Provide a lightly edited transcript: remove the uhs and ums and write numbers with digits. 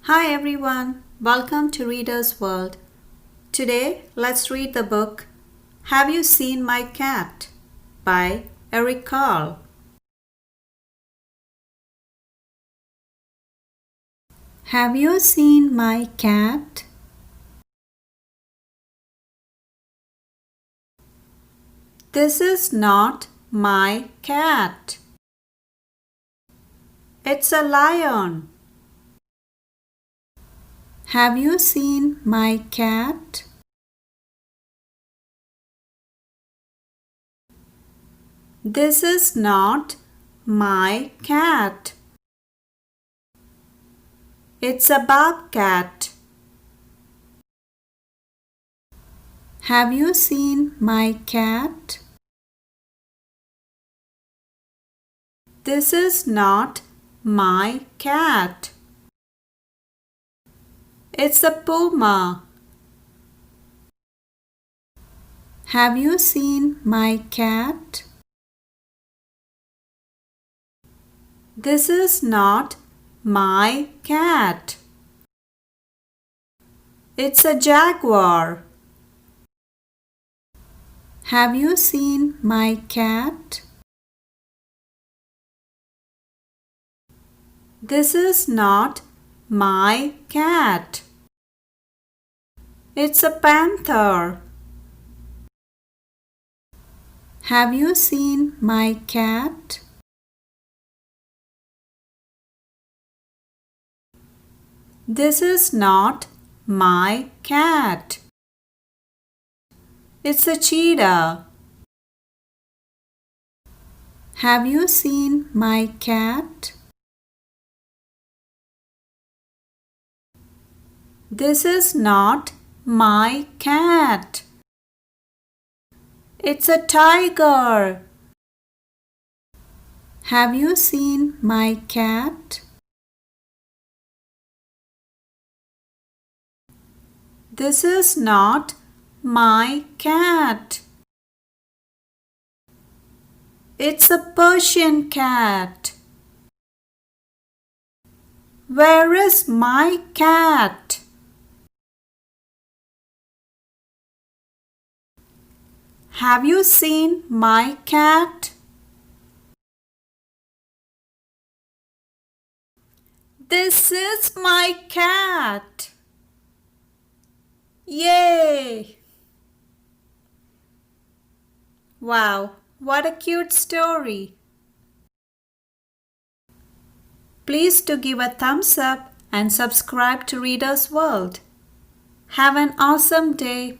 Hi everyone, welcome to Reader's World. Today, let's read the book Have You Seen My Cat by Eric Carle. Have you seen my cat? This is not my cat. It's a lion. Have you seen my cat? This is not my cat. It's a bobcat. Have you seen my cat? This is not my cat. It's a puma. Have you seen my cat? This is not my cat. It's a jaguar. Have you seen my cat? This is not my cat. It's a panther. Have you seen my cat? This is not my cat. It's a cheetah. Have you seen my cat? This is not my cat. It's a tiger. Have you seen my cat? This is not my cat. It's a Persian cat. Where is my cat? Have you seen my cat? This is my cat. Yay! Wow, what a cute story. Please do give a thumbs up and subscribe to Reader's World. Have an awesome day.